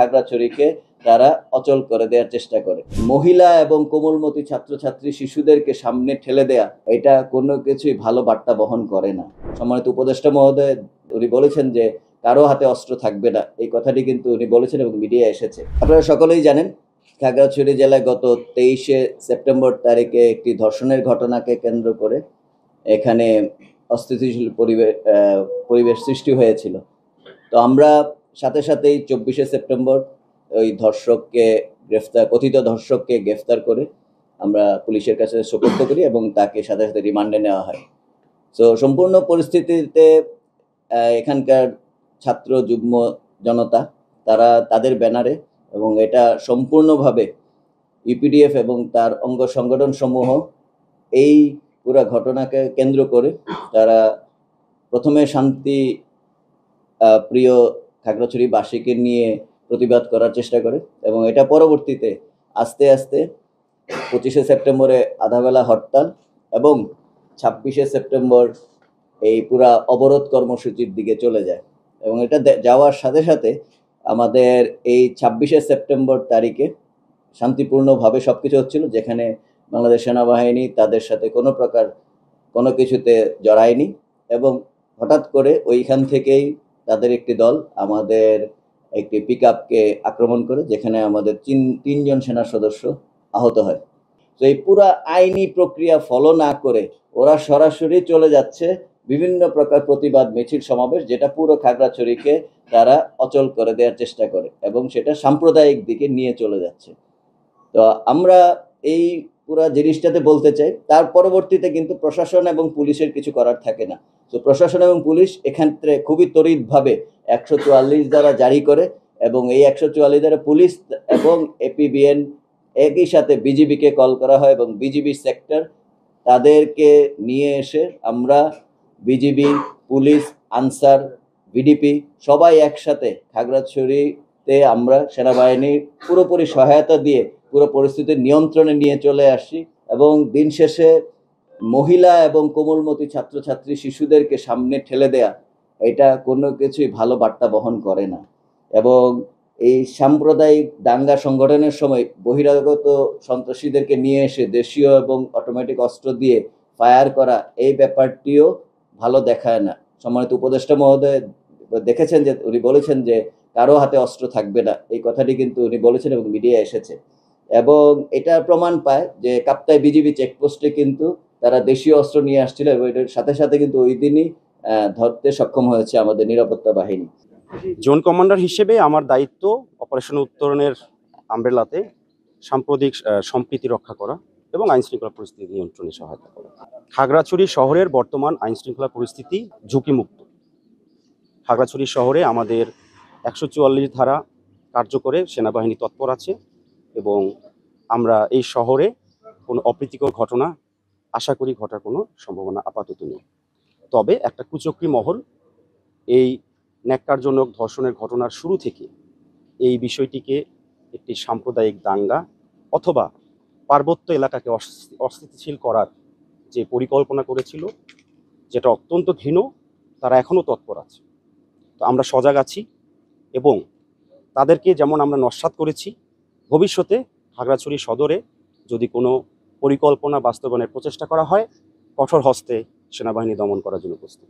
খাগড়াছড়িকে তারা অচল করে দেওয়ার চেষ্টা করে। মহিলা এবং কোমলমতি ছাত্রছাত্রী শিশুদেরকে সামনে ঠেলে দেয়া এটা কোনো কিছুই ভালো বার্তা বহন করে না। সম্মানিত উপদেষ্টা মহোদয় উনি বলেছেন যে কারো হাতে অস্ত্র থাকবে না, এই কথাটি কিন্তু উনি বলেছেন এবং মিডিয়ায় এসেছে। আপনারা সকলেই জানেন খাগড়াছড়ি জেলায় গত 23শে সেপ্টেম্বর তারিখে একটি ধর্ষণের ঘটনাকে কেন্দ্র করে এখানে অস্থিতিশীল পরিবেশ সৃষ্টি হয়েছিল। তো আমরা সাথে সাথেই 24শে সেপ্টেম্বর ওই কথিত ধর্ষককে গ্রেফতার করে আমরা পুলিশের কাছে সোপর্দ করি এবং তাকে সাথে সাথে রিমান্ডে নেওয়া হয়। তো সম্পূর্ণ পরিস্থিতিতে এখানকার ছাত্র যুগ্ম জনতা তারা তাদের ব্যানারে এবং এটা সম্পূর্ণভাবে ইউপিডিএফ এবং তার অঙ্গ সংগঠন সমূহ এই পুরা ঘটনাকে কেন্দ্র করে তারা প্রথমে শান্তি প্রিয় খাগড়াছড়িবাসীকে নিয়ে প্রতিবাদ করার চেষ্টা করে এবং এটা পরবর্তীতে আস্তে আস্তে 25শে সেপ্টেম্বরে আধাবেলা হরতাল এবং 26শে সেপ্টেম্বর এই পুরা অবরোধ কর্মসূচির দিকে চলে যায় এবং এটা যাওয়ার সাথে সাথে আমাদের এই 26শে সেপ্টেম্বর তারিখে শান্তিপূর্ণভাবে সব কিছু হচ্ছিল, যেখানে বাংলাদেশ সেনাবাহিনী তাদের সাথে কোনো কিছুতে জড়ায়নি এবং হঠাৎ করে ওইখান থেকেই তাদের একটি দল আমাদের একটি পিকআপকে আক্রমণ করে, যেখানে আমাদের তিনজন সেনা সদস্য আহত হয়। তো এই পুরা আইনি প্রক্রিয়া ফলো না করে ওরা সরাসরি চলে যাচ্ছে বিভিন্ন প্রকার প্রতিবাদ মিছিল সমাবেশ, যেটা পুরো খাগড়াছড়িকে তারা অচল করে দেওয়ার চেষ্টা করে এবং সেটা সাম্প্রদায়িক দিকে নিয়ে চলে যাচ্ছে। তো আমরা এই পুরা জিনিসটাতে বলতে চাই, তার পরবর্তীতে কিন্তু প্রশাসন এবং পুলিশের কিছু করার থাকে না। তো প্রশাসন এবং পুলিশ এক্ষেত্রে খুবই তড়িৎভাবে 144 ধারা জারি করে এবং এই 144 ধারা পুলিশ এবং এপিবিএন একই সাথে বিজিবিকে কল করা হয় এবং বিজিবি সেক্টর তাদেরকে নিয়ে এসে আমরা বিজিবি, পুলিশ, আনসার, ভিডিপি সবাই একসাথে খাগড়াছড়িতে আমরা সেনাবাহিনীর পুরোপুরি সহায়তা দিয়ে পুরো পরিস্থিতি নিয়ন্ত্রণে নিয়ে চলে আসি এবং দিন শেষে মহিলা এবং কোমলমতি ছাত্রছাত্রী শিশুদেরকে সামনে ঠেলে দেয়া এটা কোনো কিছুই ভালো বার্তা বহন করে না এবং এই সাম্প্রদায়িক দাঙ্গা সংগঠনের সময় বহিরাগত সন্ত্রাসীদেরকে নিয়ে এসে দেশীয় এবং অটোমেটিক অস্ত্র দিয়ে ফায়ার করা এই ব্যাপারটিও ভালো দেখায় না। সম্মানিত উপদেষ্টা মহোদয় দেখেছেন যে উনি বলেছেন যে কারো হাতে অস্ত্র থাকবে না, এই কথাটি কিন্তু উনি বলেছেন এবং মিডিয়ায় এসেছে এবং এটা প্রমাণ পায় যে কাপ্তাই বিজিবি চেকপোস্টে কিন্তু তারা দেশীয় অস্ত্র নিয়ে আসছিল এবং এটার সাথে সাথে কিন্তু ওই দিনই ধরতে সক্ষম হয়েছে আমাদের নিরাপত্তা বাহিনী। জোন কমান্ডার হিসেবে আমার দায়িত্ব অপারেশন উত্তরণের আমব্রেলাতে সাম্প্রদায়িক সম্প্রীতি রক্ষা করা এবং আইনশৃঙ্খলা পরিস্থিতি নিয়ন্ত্রণে সহায়তা করা। খাগড়াছড়ি শহরের বর্তমান আইনশৃঙ্খলা পরিস্থিতি ঝুঁকিমুক্ত। খাগড়াছড়ি শহরে আমাদের 144 ধারা কার্যকরে সেনাবাহিনী তৎপর আছে এবং আমরা এই শহরে কোনো অপ্রীতিকর ঘটনা আশা করি ঘটার কোনো সম্ভাবনা আপাতত নেই। তবে একটা কুচক্রী মহল এই ন্যাক্কারজনক ধর্ষণের ঘটনার শুরু থেকে এই বিষয়টিকে একটি সাম্প্রদায়িক দাঙ্গা অথবা পার্বত্য এলাকাকে অস্থিতিশীল করার যে পরিকল্পনা করেছিল, যেটা অত্যন্ত ঘৃণ, তারা এখনও তৎপর আছে। তো আমরা সজাগ আছি এবং তাদেরকে যেমন আমরা নস্যাৎ করেছি, ভবিষ্যতে খাগড়াছড়ি সদরে যদি কোনো পরিকল্পনা বাস্তবায়নের প্রচেষ্টা করা হয়, কঠোর হস্তে সেনাবাহিনী দমন করার জন্য প্রস্তুত।